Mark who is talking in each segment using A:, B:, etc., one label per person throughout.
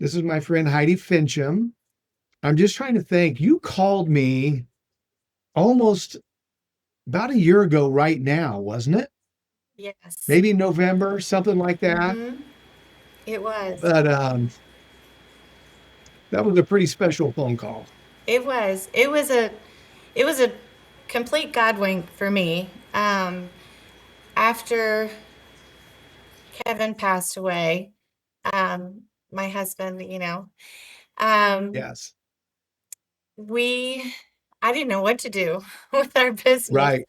A: This is my friend Heidi Finchum. I'm just trying to think. You called me almost about a year ago right now, wasn't it?
B: Yes.
A: Maybe November, something like that.
B: Mm-hmm. It was.
A: But that was a pretty special phone call.
B: It was. It was a complete God wink for me. After Kevin passed away, um, my husband, um,
A: Yes.
B: we I didn't know what to do with our business.
A: Right.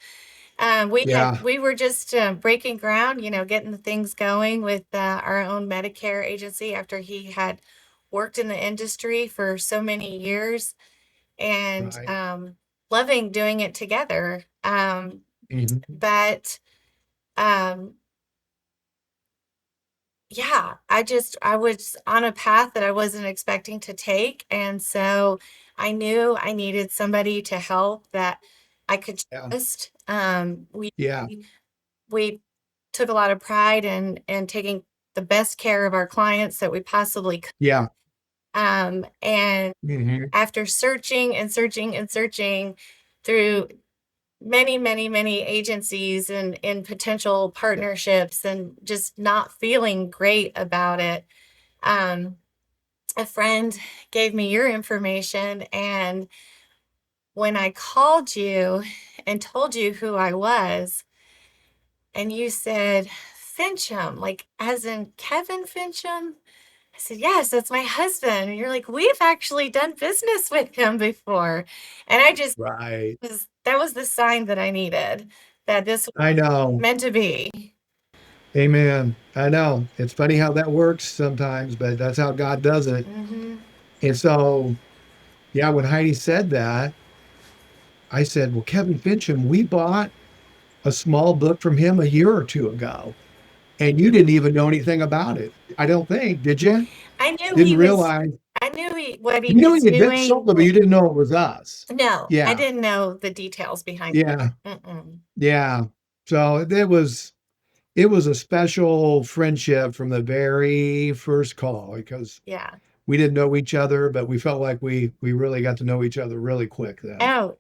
A: Yeah.
B: We were just breaking ground, getting the things going with our own Medicare agency after he had worked in the industry for so many years and
A: Right.
B: loving doing it together.
A: Mhm.
B: But um, yeah, I was on a path that I wasn't expecting to take. And so I knew I needed somebody to help that I could
A: Yeah.
B: trust.
A: Yeah.
B: We took a lot of pride in taking the best care of our clients that we possibly could.
A: Yeah.
B: And
A: Hmm.
B: after searching and searching and searching through many, many, many agencies and potential partnerships and just not feeling great about it, um, a friend gave me your information. And when I called you and told you who I was, and you said, Fincham, like as in Kevin Fincham? I said, yes, that's my husband. And you're like, we've actually done business with him before. And I just
A: Right.
B: that was the sign that I needed, that this was
A: I know.
B: meant to be.
A: Amen. I know. It's funny how that works sometimes, but that's how God does it.
B: Hmm.
A: And so, yeah, when Heidi said that, I said, well, Kevin Fincham, we bought a small book from him a year or two ago, and you didn't even know anything about it. I don't think, did you?
B: I knew
A: Didn't
B: he was,
A: realize.
B: I knew what he
A: You knew
B: was
A: he had been
B: doing,
A: sold it, but
B: but
A: you didn't know it was us.
B: no, I
A: Yeah,
B: didn't know the details behind
A: yeah,
B: it. Mm-mm.
A: yeah. So it was a special friendship from the very first call because
B: Yeah.
A: we didn't know each other, but we felt like we really got to know each other really quick then.
B: Oh,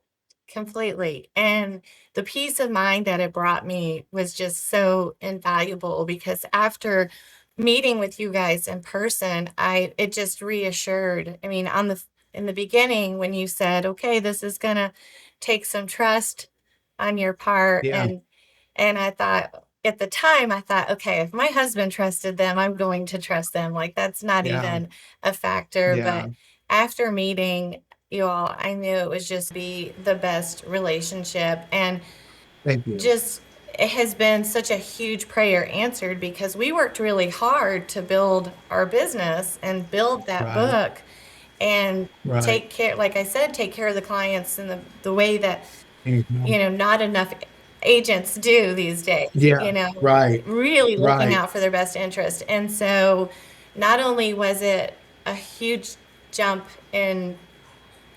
B: completely. And the peace of mind that it brought me was just so invaluable because after meeting with you guys in person, it just reassured. I mean, in the beginning when you said, "Okay, this is going to take some trust on your part."
A: Yeah,
B: And I thought at the time I thought, "Okay, if my husband trusted them, I'm going to trust them." Like that's not
A: yeah,
B: even a factor,
A: yeah.
B: but after meeting you all, I knew it was just be the best relationship. And
A: Thank you.
B: just it has been such a huge prayer answered because we worked really hard to build our business and build that
A: Right,
B: book and
A: right.
B: take care, like I said, take care of the clients in the way that,
A: Mhm.
B: not enough agents do these days,
A: Yeah, right,
B: really looking
A: right.
B: out for their best interest. And so not only was it a huge jump in,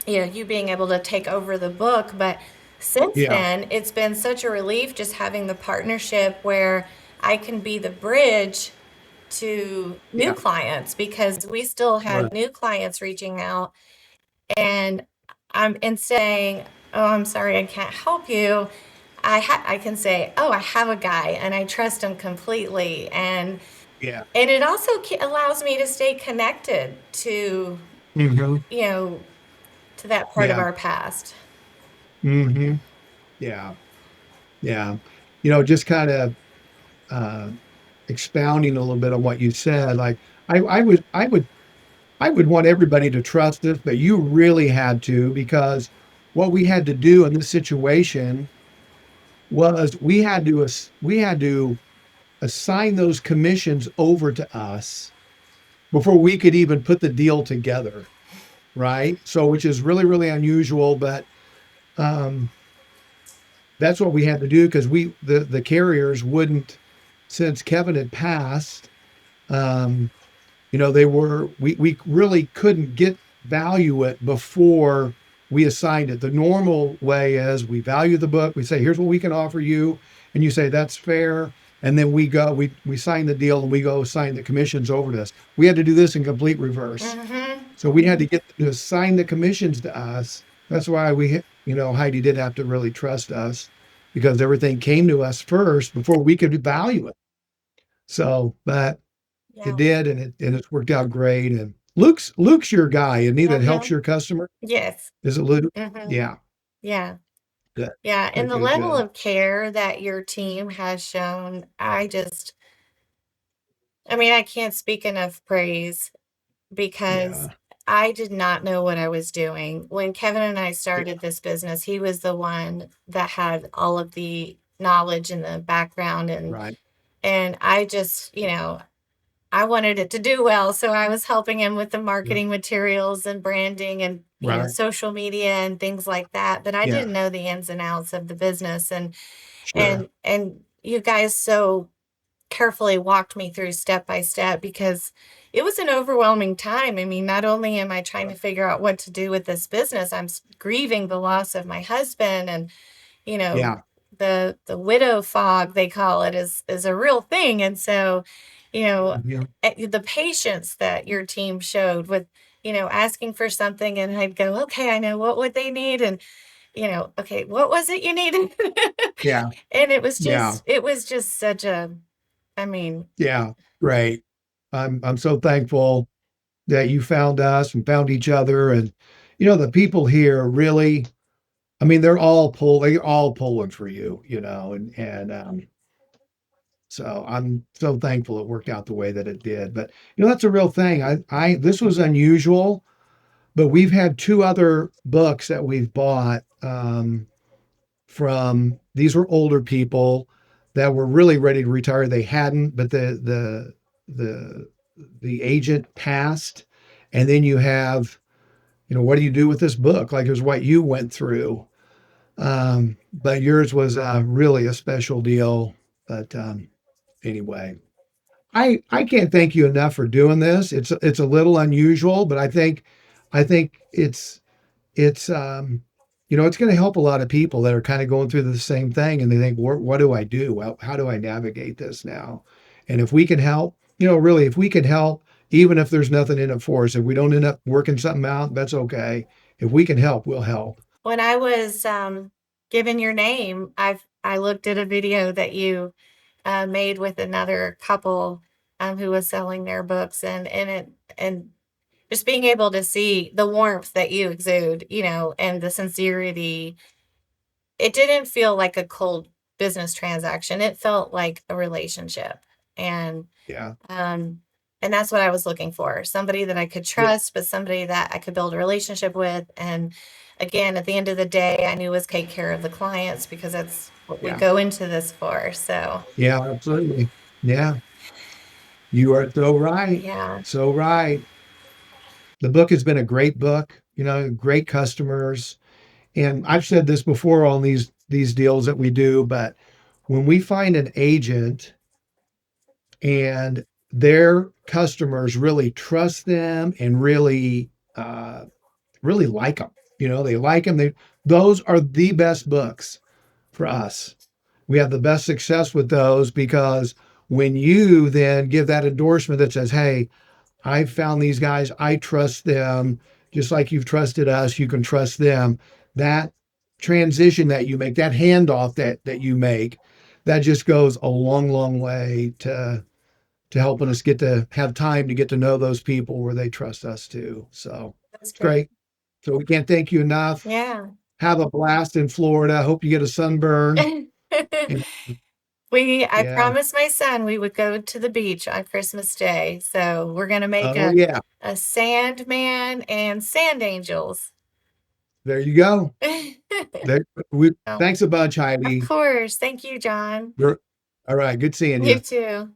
B: you being able to take over the book, but since
A: Yeah,
B: then, it's been such a relief just having the partnership where I can be the bridge to new
A: yeah,
B: clients because we still had
A: right.
B: new clients reaching out, and I'm instead of saying, "Oh, I'm sorry, I can't help you." I can say, "Oh, I have a guy, and I trust him completely,"
A: Yeah.
B: and it also allows me to stay connected to,
A: Hmm.
B: you know to that part of
A: Yeah.
B: our past.
A: Hmm. Yeah. Yeah. Just kind of uh, expounding a little bit on what you said. Like I would want everybody to trust us, but you really had to because what we had to do in this situation was we had to assign those commissions over to us before we could even put the deal together, right? So, which is really, really unusual, but um, that's what we had to do because the carriers wouldn't, since Kevin had passed, um, we really couldn't get value it before we assigned it. The normal way is we value the book, we say, here's what we can offer you, and you say that's fair. and then we sign the deal and we go sign the commissions over to us. We had to do this in complete reverse.
B: Mm-hmm.
A: So we had to get them to assign the commissions to us. That's why Heidi did have to really trust us because everything came to us first before we could value it. So, but it
B: Yeah.
A: did, and it's worked out great. And Luke's your guy, and he that helps
B: Mm-hmm.
A: your customer.
B: Yes.
A: Is it Luke?
B: Mm-hmm.
A: Yeah.
B: Yeah.
A: Good.
B: Yeah. And
A: Good.
B: the
A: Good.
B: level
A: Good.
B: of care that your team has shown, I mean, I can't speak enough praise because
A: Yeah.
B: I did not know what I was doing. When Kevin and I
A: Yeah.
B: started this business, he was the one that had all of the knowledge and the background,
A: Right.
B: and I just, I wanted it to do well, so I was helping him with the
A: Yeah.
B: marketing materials and branding and,
A: Right.
B: social media and things like that, but I
A: Yeah.
B: didn't know the ins and outs of the business, and
A: Sure.
B: and you guys so carefully walked me through step by step because it was an overwhelming time. I mean, not only am I trying to
A: Right.
B: figure out what to do with this business, grieving the loss of my husband, and you know,
A: Yeah.
B: the widow fog they call it is a real thing. And so,
A: Yeah.
B: the patience that your team showed with, asking for something, and I'd go, okay, I know what would they need, and okay, what was it you needed?
A: Yeah.
B: And
A: Yeah.
B: it was just such a, I mean,
A: Yeah. Great. I'm so thankful that you found us and found each other, and the people here really. I mean, they're all pulling for you, and so I'm so thankful it worked out the way that it did. But that's a real thing. This was unusual, but we've had two other books that we've bought from. These were older people that were really ready to retire. They hadn't, but the the agent passed, and then you have, what do you do with this book? Like it was what you went through. But yours was really a special deal. But anyway, I can't thank you enough for doing this. It's a little unusual, but I think it's it's going to help a lot of people that are kind of going through the same thing, and they think, what do I do? Well, how do I navigate this now? And if we can help, really, if we can help, even if there's nothing in it for us, if we don't end up working something out, that's okay. If we can help, we'll help.
B: when I was given your name, I looked at a video that you made with another couple who was selling their books, and just being able to see the warmth that you exude, and the sincerity. It didn't feel like a cold business transaction. It felt like a relationship, and
A: Yeah.
B: um, and that's what I was looking for. Somebody that I could
A: Yeah.
B: trust, but somebody that I could build a relationship with. And again, at the end of the day, I knew was take care of the clients because that's what we
A: Yeah.
B: go into this for. So,
A: Yeah, absolutely. Yeah, you are so right.
B: yeah,
A: So right. The book has been a great book, great customers. And I've said this before on these deals that we do, but when we find an agent and their customers really trust them and really like them, they like them. Those are the best books for us. We have the best success with those because when you then give that endorsement that says, "Hey, I found these guys. I trust them. Just like you've trusted us, you can trust them." That transition that you make, that handoff that you make, that just goes a long, long way to helping us get to have time to get to know those people where they trust us too. So
B: that's
A: it's
B: great.
A: great. So we can't thank you enough.
B: Yeah.
A: Have a blast in Florida. Hope you get a sunburn. And
B: I
A: yeah.
B: promised my son we would go to the beach on Christmas Day. So we're going to make
A: Oh yeah.
B: a sand man and sand angels.
A: There you go. There,
B: Oh,
A: thanks a bunch,
B: of
A: Heidi.
B: course. Thank you, John.
A: You're, all right. Good seeing
B: You
A: you.
B: too.